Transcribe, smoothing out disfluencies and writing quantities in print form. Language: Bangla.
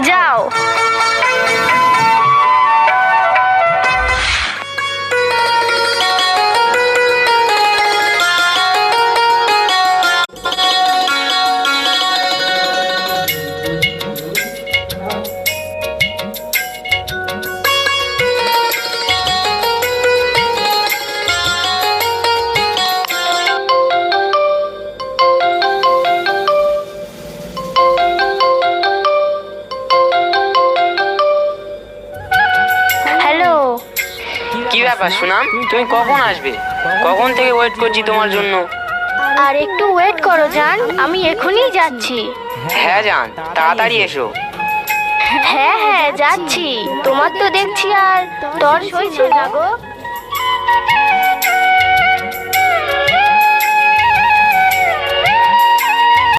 যাও। হ্যালো। কি ব্যাপার সুনাম, তুমি কখন আসবে? কখন থেকে ওয়েট করছি তোমার জন্য। আর একটু ওয়েট করো জান, আমি এখনই যাচ্ছি। হ্যাঁ জান, তাড়াতাড়ি এসো। হ্যাঁ হ্যাঁ যাচ্ছি। তোমার তো দেখছি আর তর সইছে না গো।